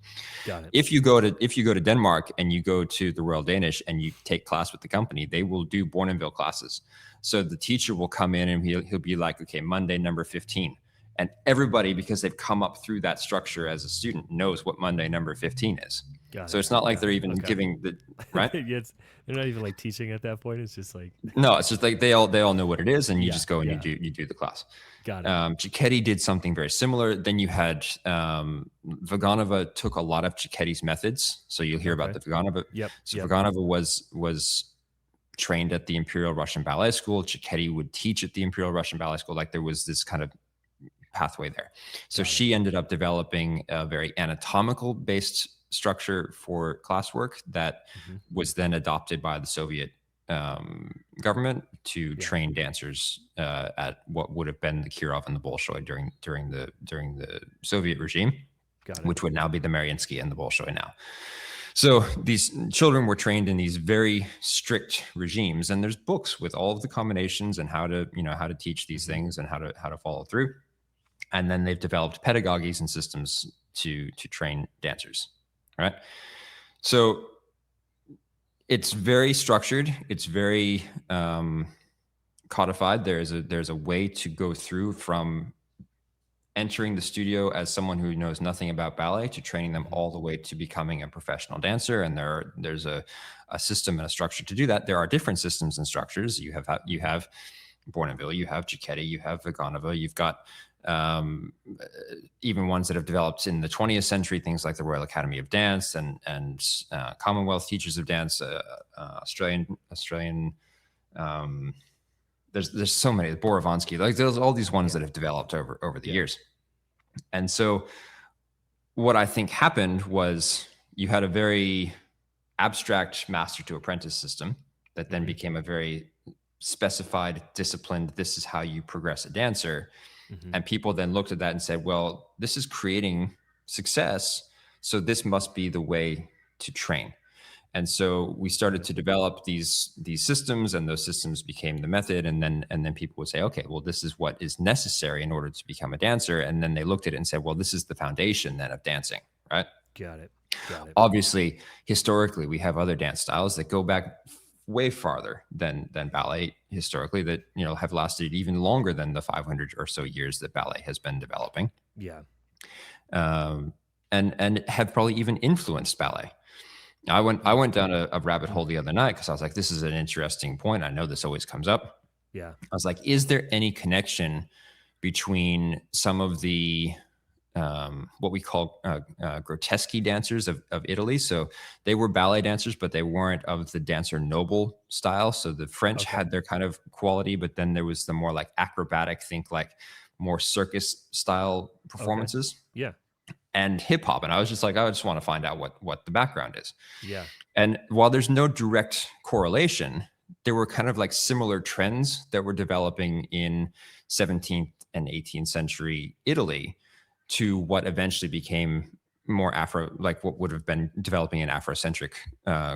Got it. If you go to Denmark and you go to the Royal Danish and you take class with the company, they will do Bournonville classes. So the teacher will come in and he'll be like, okay, Monday number 15. And everybody, because they've come up through that structure as a student, knows what Monday number 15 is. So it's not like they're even giving the, right? They're not even like teaching at that point. It's just like, no, it's just like they all know what it is, and you just go and you do the class. Got it. Cicchetti did something very similar. Then you had Vaganova took a lot of Cicchetti's methods. So you'll hear about the Vaganova. Vaganova was trained at the Imperial Russian Ballet School. Cicchetti would teach at the Imperial Russian Ballet School. Like there was this kind of pathway there. So she ended up developing a very anatomical based structure for classwork that was then adopted by the Soviet government to train dancers at what would have been the Kirov and the Bolshoi during the Soviet regime, which would now be the Mariinsky and the Bolshoi now. So these children were trained in these very strict regimes, and there's books with all of the combinations and how to teach these things and how to follow through. And then they've developed pedagogies and systems to train dancers, right? So it's very structured. It's very codified. There's a way to go through from entering the studio as someone who knows nothing about ballet to training them all the way to becoming a professional dancer. And there's a system and a structure to do that. There are different systems and structures. You have Bournonville, you have Cicchetti, you have Vaganova, you've got even ones that have developed in the 20th century, things like the Royal Academy of Dance and Commonwealth Teachers of Dance, Australian. There's so many, Borovansky, like there's all these ones that have developed over the years. And so what I think happened was you had a very abstract master to apprentice system that then became a very specified, disciplined, this is how you progress a dancer. And people then looked at that and said, well, this is creating success, so this must be the way to train. And so we started to develop these systems, and those systems became the method. And then people would say, okay, well, this is what is necessary in order to become a dancer. And then they looked at it and said, well, this is the foundation then of dancing, right? Got it. Obviously, historically, we have other dance styles that go back way farther than ballet historically, that have lasted even longer than the 500 or so years that ballet has been developing. And have probably even influenced ballet. I went down a rabbit hole the other night because I was like, this is an interesting point. I know this always comes up. I was like, is there any connection between some of the what we call grotesque dancers of Italy? So they were ballet dancers, but they weren't of the dancer noble style. So the French had their kind of quality, but then there was the more like acrobatic, think like more circus style performances. And hip hop. And I was just like, I just want to find out what the background is. And while there's no direct correlation, there were kind of like similar trends that were developing in 17th and 18th century Italy to what eventually became more like what would have been developing in Afrocentric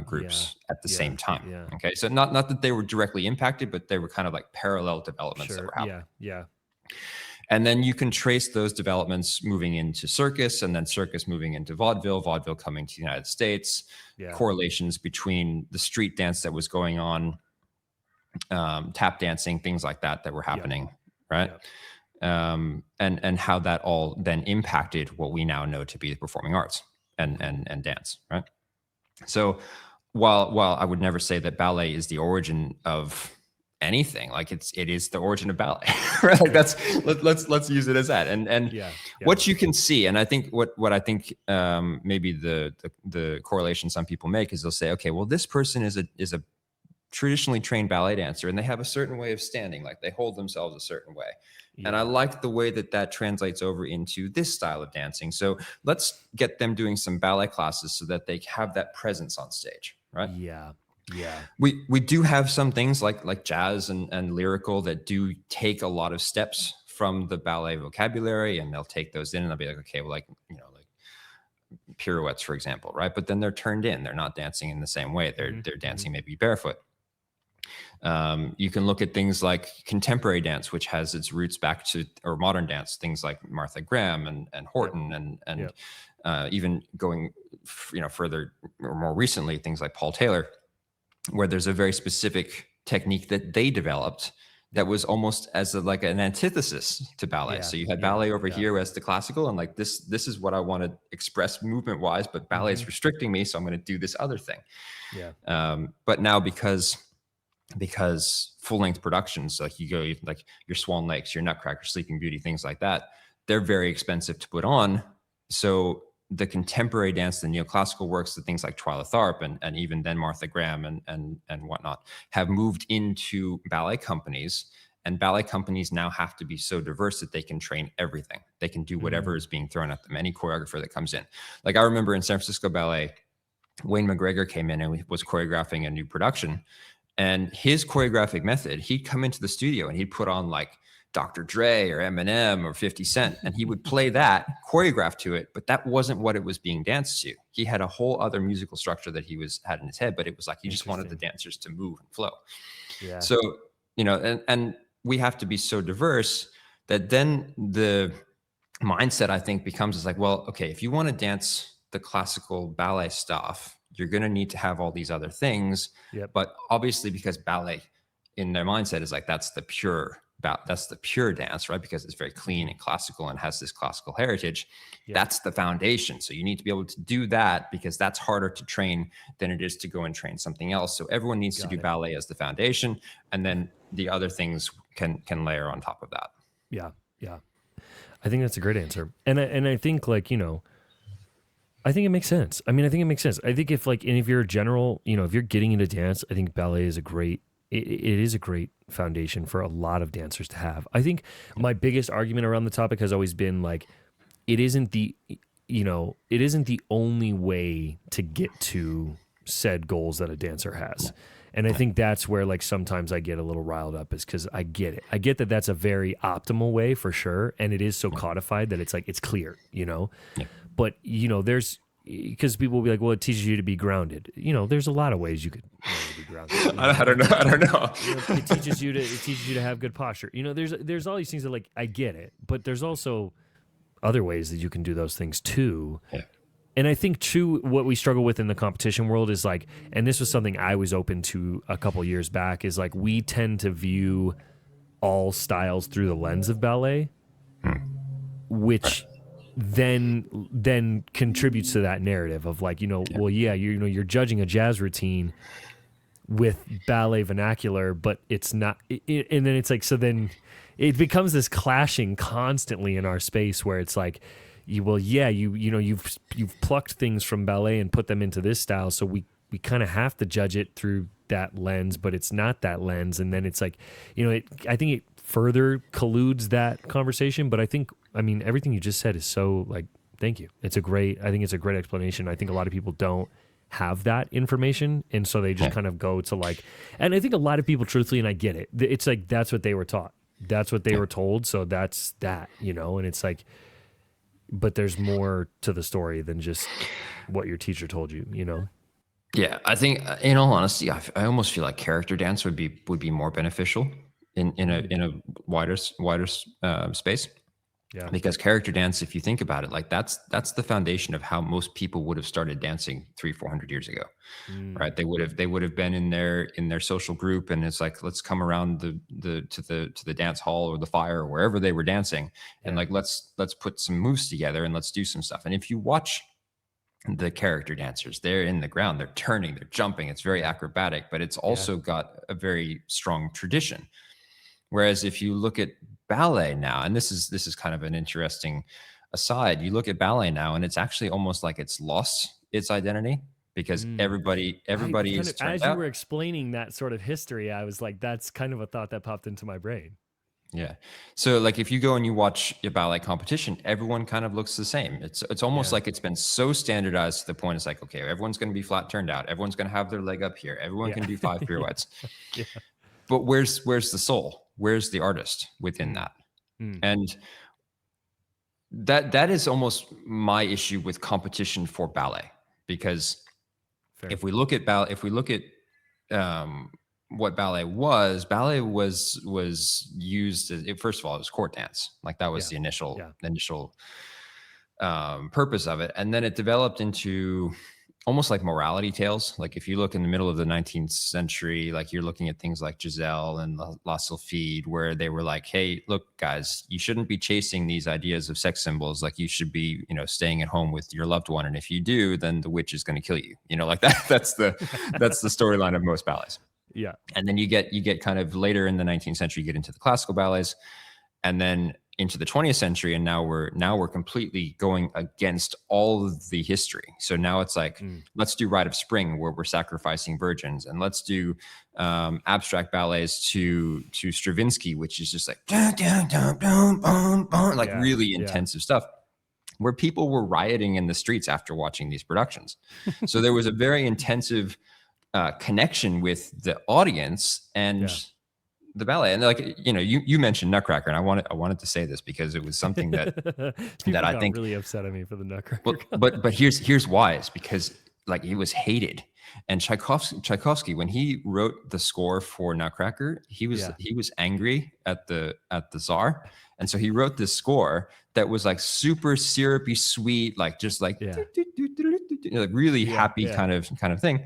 groups at the same time. Yeah. Okay, so not that they were directly impacted, but they were kind of like parallel developments that were happening. Yeah. And then you can trace those developments moving into circus, and then circus moving into vaudeville coming to the United States, correlations between the street dance that was going on, tap dancing, things like that were happening, right? And how that all then impacted what we now know to be the performing arts and dance, right? So while I would never say that ballet is the origin of anything, like it is the origin of ballet, right? Like let's use it as that. And what you can see, and I think what I think maybe the correlation some people make is they'll say, okay, well, this person is a traditionally trained ballet dancer, and they have a certain way of standing, like they hold themselves a certain way. And I like the way that translates over into this style of dancing. So let's get them doing some ballet classes so that they have that presence on stage, right? Yeah. We do have some things like jazz and lyrical that do take a lot of steps from the ballet vocabulary, and they'll take those in and they'll be like, okay, well, like pirouettes, for example, right? But then they're turned in. They're not dancing in the same way. They're dancing maybe barefoot. You can look at things like contemporary dance, which has its roots back to, or modern dance, things like Martha Graham and Horton and even going further or more recently, things like Paul Taylor, where there's a very specific technique that they developed that was almost as like an antithesis to ballet. So you had ballet over here as the classical, and like this is what I want to express movement wise, but ballet is restricting me, so I'm going to do this other thing. But now because full-length productions, like you go like your Swan Lakes, your Nutcracker, Sleeping Beauty, things like that, they're very expensive to put on. So the contemporary dance, the neoclassical works, the things like Twyla Tharp and even then Martha Graham and whatnot have moved into ballet companies, and ballet companies now have to be so diverse that they can train everything. They can do whatever is being thrown at them, any choreographer that comes in. Like I remember in San Francisco Ballet, Wayne McGregor came in and was choreographing a new production, and his choreographic method, he'd come into the studio and he'd put on like Dr. Dre or Eminem or 50 Cent, and he would play that, choreograph to it, but that wasn't what it was being danced to. He had a whole other musical structure that he had in his head, but it was like he just wanted the dancers to move and flow. So, and we have to be so diverse that then the mindset, I think, becomes is like, well, okay, if you want to dance the classical ballet stuff, you're going to need to have all these other things. But obviously, because ballet in their mindset is like, that's the pure dance, right? Because it's very clean and classical and has this classical heritage. That's the foundation. So you need to be able to do that, because that's harder to train than it is to go and train something else. So everyone needs to do ballet as the foundation, and then the other things can layer on top of that. Yeah. I think that's a great answer. And I think I think it makes sense. I think it makes sense. I think if you're a general, if you're getting into dance, I think ballet is it is a great foundation for a lot of dancers to have. I think my biggest argument around the topic has always been like, it isn't the only way to get to said goals that a dancer has. And I think that's where sometimes I get a little riled up, is because I get it. I get that that's a very optimal way for sure. And it is so codified that it's clear, but there's, because people will be like, well, it teaches you to be grounded. There's a lot of ways you could be grounded. I don't know. It teaches you to have good posture. There's all these things that I get it, but there's also other ways that you can do those things too. And I think too, what we struggle with in the competition world is and this was something I was open to a couple years back, is we tend to view all styles through the lens of ballet, which then contributes to that narrative of well, you're judging a jazz routine with ballet vernacular, but it's not. And then it's so then it becomes this clashing constantly in our space where it's you've plucked things from ballet and put them into this style, so we kind of have to judge it through that lens, but it's not that lens. And then it's I think it further colludes that conversation. But I think, everything you just said is so thank you. I think it's a great explanation. I think a lot of people don't have that information, and so they just kind of go to and I think a lot of people, truthfully, and I get it, it's that's what they were taught, that's what they were told, so that's that, and it's but there's more to the story than just what your teacher told you, you know? Yeah, I think, in all honesty, I almost feel like character dance would be more beneficial in a wider space. Yeah. Because character dance, if you think about it, like that's the foundation of how most people would have started dancing 300-400 years ago, right? They would have been in their social group, and it's like, let's come around the dance hall or the fire or wherever they were dancing, and like let's put some moves together and let's do some stuff. And if you watch the character dancers, they're in the ground, they're turning, they're jumping, it's very acrobatic, but it's also got a very strong tradition. Whereas if you look at ballet now, and this is kind of an interesting aside, you look at ballet now and it's actually almost like it's lost its identity, because everybody is turned as you out. were explaining that sort of history, I was like, that's kind of a thought that popped into my brain. Yeah. So like if you go and you watch a ballet competition, everyone kind of looks the same. It's almost like it's been so standardized to the point it's like, okay, everyone's going to be flat turned out. Everyone's going to have their leg up here. Everyone can do 5 pirouettes. But where's the soul? Where's the artist within that? And that is almost my issue with competition for ballet, because if we look at what ballet was used as, first of all, it was court dance. Like that was the initial purpose of it, and then it developed into almost like morality tales. Like if you look in the middle of the 19th century, like you're looking at things like Giselle and La Sylphide, where they were like, hey, look, guys, you shouldn't be chasing these ideas of sex symbols. Like you should be, staying at home with your loved one. And if you do, then the witch is going to kill you. Like that. That's the storyline of most ballets. Yeah. And then you get kind of later in the 19th century, you get into the classical ballets, and then into the 20th century, and now we're completely going against all of the history. So now it's like, let's do Rite of Spring, where we're sacrificing virgins, and let's do abstract ballets to Stravinsky, which is just like really intensive stuff, where people were rioting in the streets after watching these productions. So there was a very intensive connection with the audience and the ballet. And like, you mentioned Nutcracker, and I wanted to say this because it was something that that I think really upset at me for the Nutcracker. But here's why. It's because like it was hated. And Tchaikovsky, when he wrote the score for Nutcracker, he was angry at the Tsar, and so he wrote this score that was like super syrupy sweet, like just like like really happy kind of thing.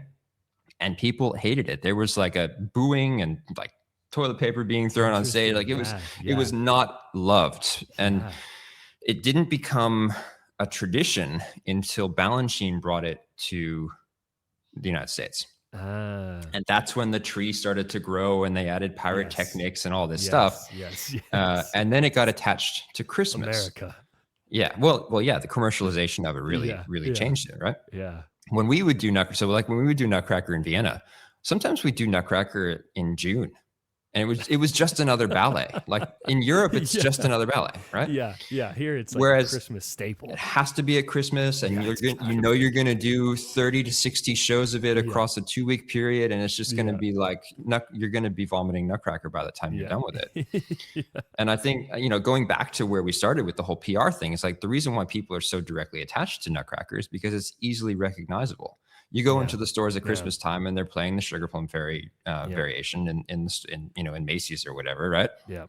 And people hated it. There was like a booing and like toilet paper being thrown on stage. Like it was not loved. And it didn't become a tradition until Balanchine brought it to the United States. And that's when the tree started to grow, and they added pyrotechnics and all this stuff. And then it got attached to Christmas. America. Yeah. Well, the commercialization of it really changed it, right? Yeah. When we would do Nutcracker, so like when we would do Nutcracker in Vienna, sometimes we do Nutcracker in June, and it was just another ballet. Like in Europe, it's just another ballet, right? Yeah. Here it's like Whereas a Christmas staple. It has to be at Christmas, and you're going to do 30 to 60 shows of it across a 2-week period, and it's just going to be like you're going to be vomiting Nutcracker by the time you're done with it. And I think going back to where we started with the whole PR thing, it's like the reason why people are so directly attached to Nutcracker is because it's easily recognizable. You go into the stores at Christmas time, and they're playing the Sugar Plum Fairy variation in Macy's or whatever, right? Yeah.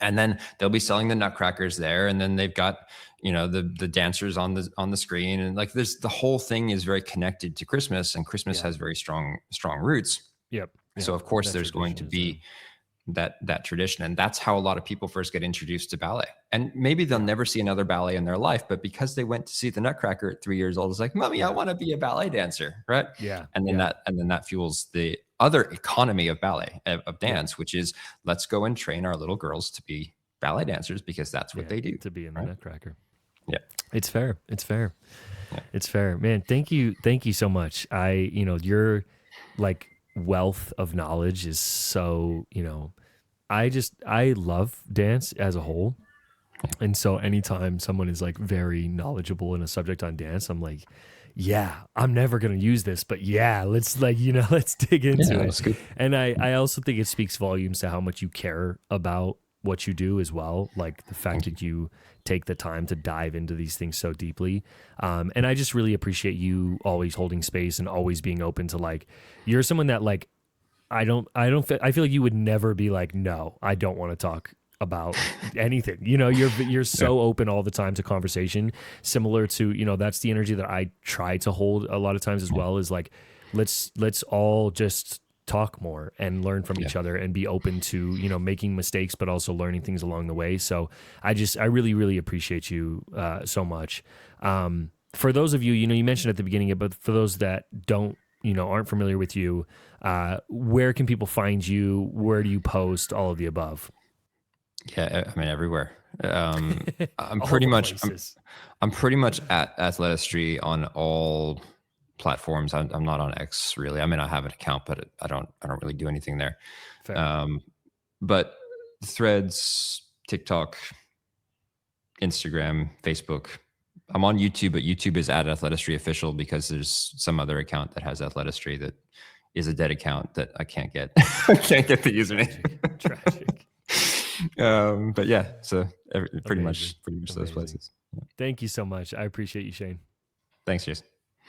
And then they'll be selling the Nutcrackers there, and then they've got the dancers on the screen, and like the whole thing is very connected to Christmas, and Christmas has very strong roots. Yep. So of course there's going to be that tradition, and that's how a lot of people first get introduced to ballet. And maybe they'll never see another ballet in their life, but because they went to see the Nutcracker at 3 years old, it's like, Mommy, I want to be a ballet dancer, right? Yeah. And then that fuels the other economy of ballet, of dance, which is let's go and train our little girls to be ballet dancers, because that's what they do, to be in the Nutcracker. Yeah, it's fair. Yeah. It's fair, man. Thank you so much. Your like wealth of knowledge is so, I love dance as a whole. And so anytime someone is like very knowledgeable in a subject on dance, I'm like, yeah, I'm never going to use this, but let's let's dig into it. And I also think it speaks volumes to how much you care about what you do as well. Like the fact that you take the time to dive into these things so deeply. And I just really appreciate you always holding space and always being open to like, you're someone that like, I feel like you would never be like, no, I don't want to talk about anything. You know, you're so open all the time to conversation, similar to, you know, that's the energy that I try to hold a lot of times as well, is like, let's all just talk more and learn from each other and be open to, you know, making mistakes, but also learning things along the way. So I really, really appreciate you so much. For those of you, you know, you mentioned at the beginning, but for those that don't, you know, aren't familiar with you, where can people find you? Where do you post? All of the above. Yeah, I mean everywhere. I'm All pretty the much places. I'm pretty much at Athletistry on all platforms. I'm not on X really. I mean, I have an account, but I don't really do anything there. Fair. But Threads, TikTok, Instagram, Facebook. I'm on YouTube, but YouTube is at Athletistry Official because there's some other account that has Athletistry that is a dead account that I can't get. I can't get the username. Tragic. But yeah, so pretty Amazing. much those Amazing. places. Yeah. Thank you so much. I appreciate you, Shane. Thanks, Jason.